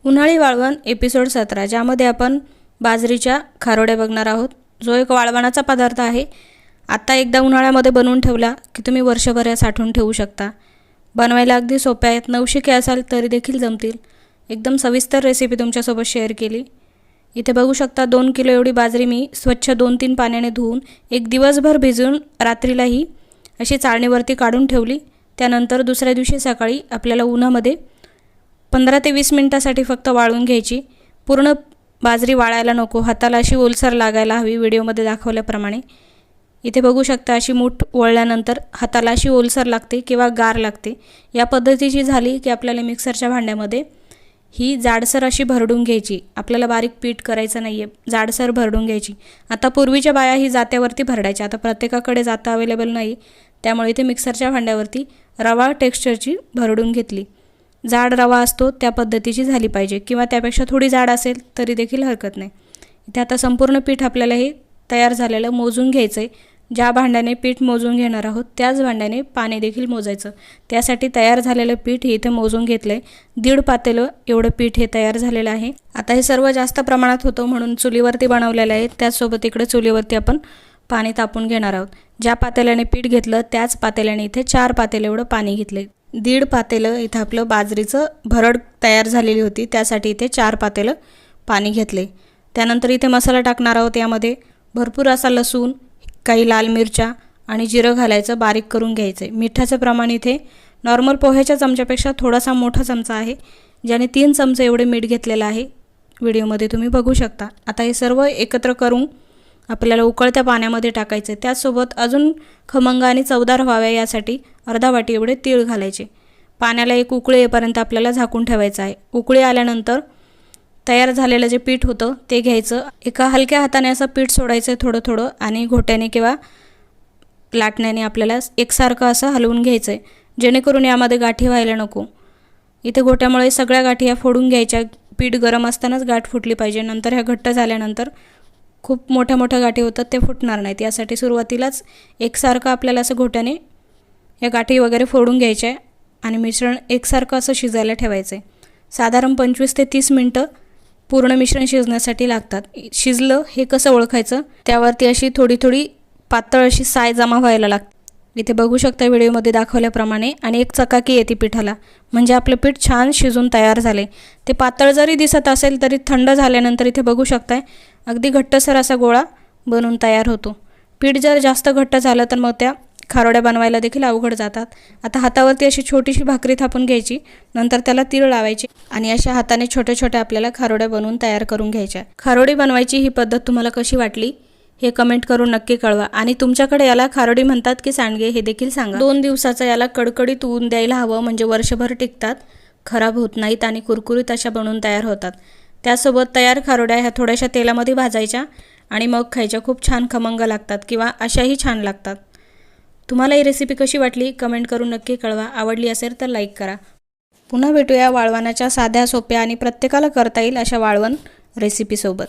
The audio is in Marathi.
उन्हाळी वाळवण एपिसोड 17, ज्यामध्ये आपण बाजरीच्या खारोड्या बघणार आहोत, जो एक वाळवणाचा पदार्थ आहे। आता एकदा उन्हाळ्यामध्ये बनवून ठेवला की तुम्ही वर्षभर साठवून ठेवू शकता। बनवायला अगदी सोप्या आहेत, नवशिके असाल तरी देखील जमतील। एकदम सविस्तर रेसिपी तुमच्यासोबत शेअर केली। इथे बघू शकता 2 किलो एवढी बाजरी मी स्वच्छ 2-3 पाण्याने धुवून एक दिवसभर भिजवून रात्रीलाही अशी चाळणीवरती काढून ठेवली। त्यानंतर दुसऱ्या दिवशी सकाळी आपल्याला उन्हामध्ये 15 ते 20 मिनिटांसाठी फक्त वाळवून घ्यायची। पूर्ण बाजरी वाळायला नको, हाताला अशी ओलसर लागायला हवी व्हिडिओमध्ये दाखवल्याप्रमाणे। इथे बघू शकता अशी मूठ वळल्यानंतर हाताला अशी ओलसर लागते किंवा गार लागते। या पद्धतीची झाली की आपल्याला मिक्सरच्या भांड्यामध्ये ही जाडसर अशी भरडून घ्यायची। आपल्याला बारीक पीठ करायचं नाहीये, जाडसर भरडून घ्यायची। आता पूर्वीच्या बाया ही जात्यावरती भरडायच्या, आता प्रत्येकाकडे जाता अवेलेबल नाही, त्यामुळे इथे मिक्सरच्या भांड्यावरती रवा टेक्स्चरची भरडून घेतली। जाड रवा असतो त्या पद्धतीची झाली पाहिजे, किंवा त्यापेक्षा थोडी जाड असेल तरी देखील हरकत नाही। इथे आता संपूर्ण पीठ आपल्याला हे तयार झालेलं मोजून घ्यायचं आहे। ज्या भांड्याने पीठ मोजून घेणार आहोत त्याच भांड्याने पाणी देखील मोजायचं। त्यासाठी तयार झालेलं पीठ इथे मोजून घेतलंय। 1.5 पातेलं एवढं पीठ हे तयार झालेलं आहे। आता हे सर्व जास्त प्रमाणात होतं म्हणून चुलीवरती बनवलेलं आहे। त्याचसोबत इकडे चुलीवरती आपण पाणी तापून घेणार आहोत। ज्या पातेल्याने पीठ घेतलं त्याच पातेल्याने इथे 4 पातेलं एवढं पाणी घेतले। 1.5 पातेलं इथे आपलं बाजरीचं भरड तयार झालेली होती, त्यासाठी इथे 4 पातेलं पाणी घेतले। त्यानंतर इथे मसाला टाकणार आहोत। यामध्ये भरपूर असा लसूण, काही लाल मिरच्या आणि जिरं घालायचं, बारीक करून घ्यायचं। मिठाचं प्रमाण इथे नॉर्मल पोह्याच्या चमच्यापेक्षा थोडासा मोठा चमचा आहे, ज्याने 3 चमचे एवढे मीठ घेतलेलं आहे। व्हिडिओमध्ये तुम्ही बघू शकता। आता हे सर्व एकत्र करून आपल्याला उकळत्या पाण्यामध्ये टाकायचे। त्याचसोबत अजून खमंग आणि चवदार व्हाव्या यासाठी अर्धा वाटी एवढे तीळ घालायचे। पाण्याला एक उकळी येईपर्यंत आपल्याला झाकून ठेवायचं आहे। उकळी आल्यानंतर तयार झालेलं जे पीठ होतं ते घ्यायचं। एका हलक्या हाताने असं पीठ सोडायचं थोडं थोडं, आणि घोट्याने किंवा लाटण्याने आपल्याला एकसारखं असं हलवून घ्यायचं आहे, जेणेकरून यामध्ये गाठी व्हायला नको। इथे घोट्यामुळे सगळ्या गाठी या फोडून घ्यायच्या। पीठ गरम असतानाच गाठ फुटली पाहिजे, नंतर ह्या घट्ट झाल्यानंतर खूप मोठ्या मोठ्या गाठी होतात, ते फुटणार नाहीत। यासाठी सुरुवातीलाच एकसारखं आपल्याला असं घोट्याने या गाठी वगैरे फोडून घ्यायच्या आणि मिश्रण एकसारखं असं शिजायला ठेवायचं आहे। साधारण 25 ते 30 मिनिटं पूर्ण मिश्रण शिजण्यासाठी लागतात। शिजलं हे कसं ओळखायचं, त्यावरती अशी थोडी थोडी पातळ अशी साय जमा व्हायला लागते। इथे बघू शकता व्हिडिओमध्ये दाखवल्याप्रमाणे, आणि एक चकाकी येते पिठाला, म्हणजे आपलं पीठ छान शिजून तयार झाले। ते पातळ जरी दिसत असेल तरी थंड झाल्यानंतर इथे बघू शकताय अगदी घट्टसर असा गोळा बनून तयार होतो। पीठ जर जास्त घट्ट झालं तर मग त्या खारोड्या बनवायला देखील अवघड जातात। आता हातावरती अशी छोटीशी भाकरी थापून घ्यायची, नंतर त्याला तीळ लावायची आणि अशा हाताने छोट्या छोट्या आपल्याला खारोड्या बनवून तयार करून घ्यायच्या। खारोडी बनवायची ही पद्धत तुम्हाला कशी वाटली हे कमेंट करून नक्की कळवा, आणि तुमच्याकडे याला खारोडी म्हणतात की सांडगे हे देखील सांगा। 2 दिवसाचा याला कडकडीत ऊन द्यायला हवं, म्हणजे वर्षभर टिकतात, खराब होत नाहीत आणि कुरकुरीत अशा बनवून तयार होतात। त्यासोबत तयार खारोड्या ह्या थोड्याशा तेलामध्ये भाजायच्या आणि मग खायच्या। खूप छान खमंग लागतात, किंवा अशाही छान लागतात। तुम्हाला ही रेसिपी कशी वाटली कमेंट करून नक्की कळवा। आवडली असेल तर लाईक करा। पुन्हा भेटूया वाळवणाच्या साध्या, सोप्या आणि प्रत्येकाला करता येईल अशा वाळवण रेसिपीसोबत।